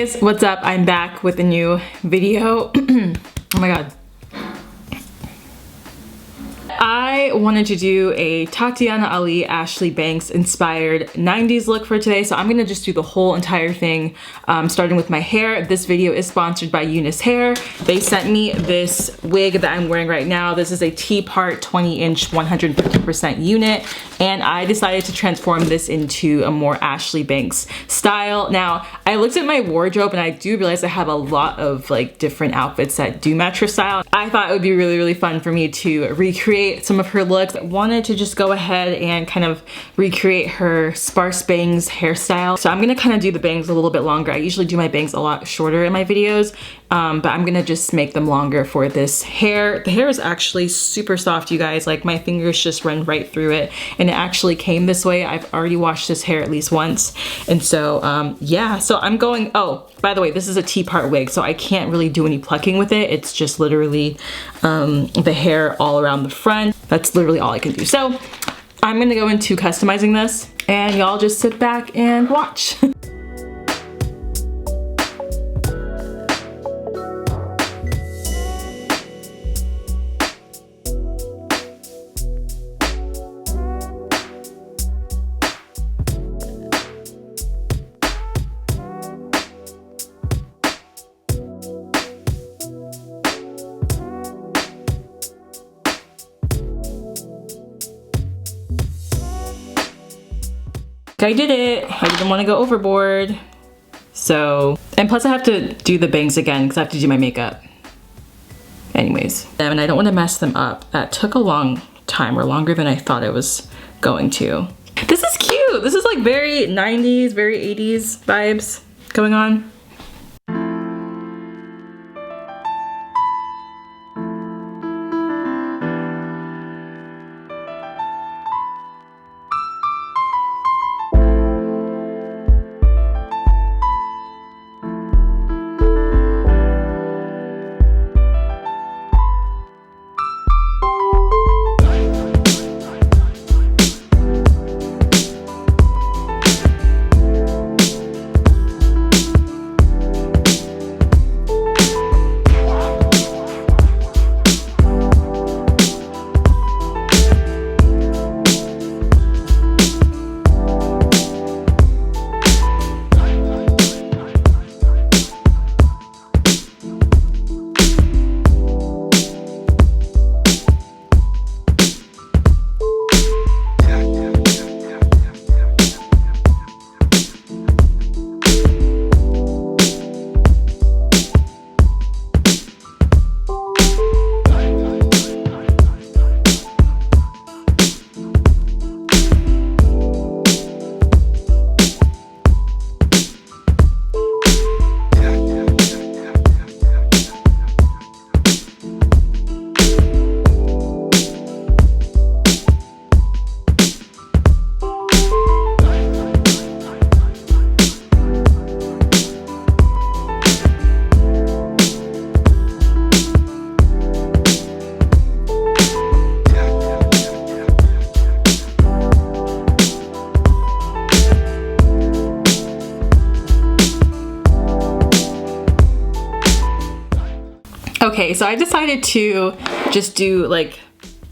guys, what's up? I'm back with a new video. Oh my god. I wanted to do a Tatiana Ali Ashley Banks inspired 90s look for today, so I'm gonna just do the whole entire thing, starting with my hair. This video is sponsored by UNice Hair. They sent me this wig that I'm wearing right now. This is a T-part 20-inch 150% unit, and I decided to transform this into a more Ashley Banks style. Now, I looked at my wardrobe and I do realize I have a lot of like different outfits that do match her style. I thought it would be really fun for me to recreate some of her looks. I wanted to just go ahead and kind of recreate her sparse bangs hairstyle. So I'm gonna kind of do the bangs a little bit longer. I usually do my bangs a lot shorter in my videos, but I'm gonna just make them longer for this hair. The hair is actually super soft, you guys. Like my fingers just run right through it, and it actually came this way. I've already washed this hair at least once, and so yeah. So I'm going, oh, by the way, this is a T-part wig, so I can't really do any plucking with it. It's just literally the hair all around the front. That's literally all I can do. So I'm gonna go into customizing this, and y'all just sit back and watch. I did it. I didn't want to go overboard. So, and plus I have to do the bangs again because I have to do my makeup. Anyways, and I don't want to mess them up. That took a long time, or longer than I thought it was going to. This is cute. This is like very 90s, very 80s vibes going on. Okay, so I decided to just do like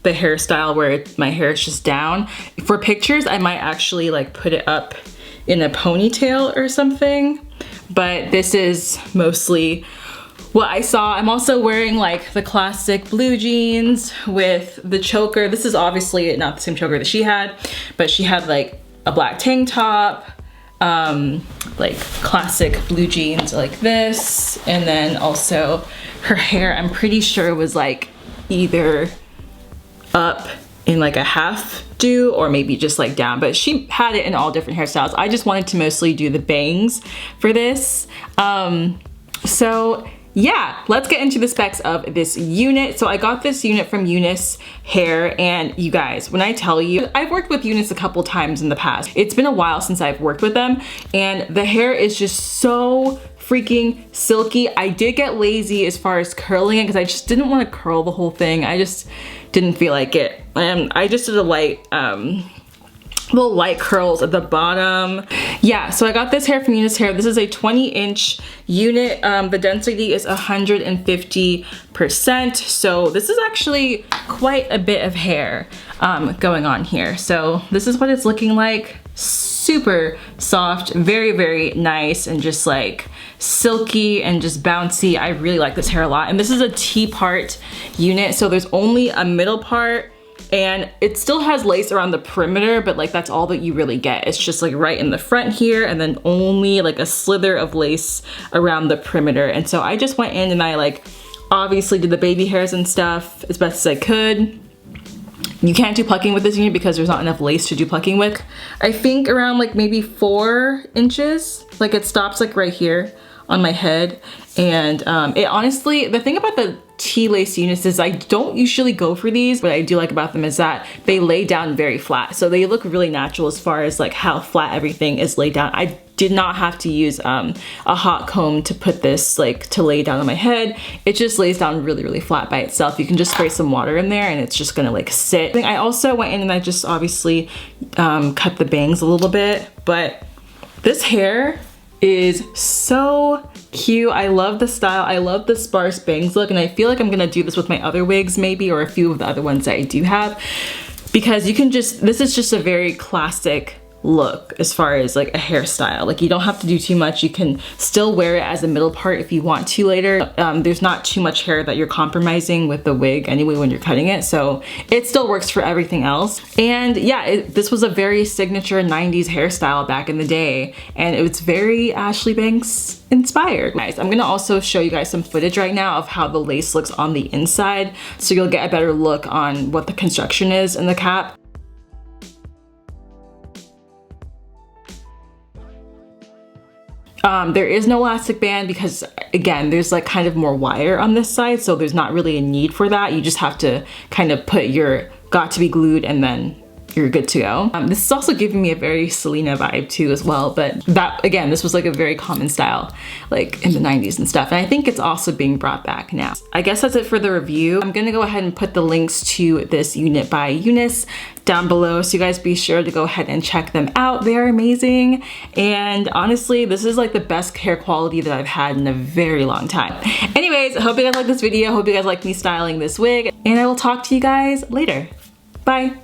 the hairstyle where my hair is just down. For pictures, I might actually like put it up in a ponytail or something, but this is mostly what I saw. I'm also wearing like the classic blue jeans with the choker. This is obviously not the same choker that she had, but she had like a black tank top, like classic blue jeans like this, and then also her hair, I'm pretty sure was like either up in like a half do or maybe just like down, but she had it in all different hairstyles. I just wanted to mostly do the bangs for this. So yeah, let's get into the specs of this unit. So I got this unit from UNice Hair, and you guys, when I tell you, I've worked with UNice a couple times in the past. It's been a while since I've worked with them, and the hair is just so freaking silky. I did get lazy as far as curling it because I just didn't want to curl the whole thing. I just didn't feel like it. I just did a light little light curls at the bottom. Yeah, so I got this hair from UNice Hair. This is a 20-inch unit. The density is 150%. So this is actually quite a bit of hair going on here. So this is what it's looking like. Super soft, very, very nice, and just like silky and just bouncy. I really like this hair a lot. And this is a T-part unit, so there's only a middle part, and it still has lace around the perimeter, but like that's all that you really get. It's just like right in the front here, and then only like a slither of lace around the perimeter. And so I just went in and I like obviously did the baby hairs and stuff as best as I could. You can't do plucking with this unit because there's not enough lace to do plucking with. I think around like maybe 4 inches, like it stops like right here on my head. And it honestly, the thing about the T-lace units is I don't usually go for these. What I do like about them is that they lay down very flat. So they look really natural as far as like how flat everything is laid down. I did not have to use a hot comb to put this like to lay down on my head. It just lays down really, really flat by itself. You can just spray some water in there and it's just gonna like sit. I also went in and I just obviously cut the bangs a little bit, but this hair is so cute. I love the style. I love the sparse bangs look, and I feel like I'm gonna do this with my other wigs maybe, or a few of the other ones that I do have, because you can just, this is just a very classic look as far as like a hairstyle. Like you don't have to do too much. You can still wear it as a middle part if you want to later. There's not too much hair that you're compromising with the wig anyway when you're cutting it, so it still works for everything else. And yeah, this was a very signature 90s hairstyle back in the day, and it was very Ashley Banks inspired. Guys, I'm gonna also show you guys some footage right now of how the lace looks on the inside, so you'll get a better look on what the construction is in the cap. There is no elastic band because, again, there's like kind of more wire on this side, so there's not really a need for that. You just have to kind of put your got to be glued and then you're good to go. This is also giving me a very Selena vibe too as well, but that, again, this was like a very common style like in the 90s and stuff, and I think it's also being brought back now. I guess that's it for the review. I'm gonna go ahead and put the links to this unit by UNice down below, so you guys be sure to go ahead and check them out. They're amazing, and honestly, this is like the best hair quality that I've had in a very long time. Anyways, I hope you guys like this video. I hope you guys like me styling this wig, and I will talk to you guys later. Bye.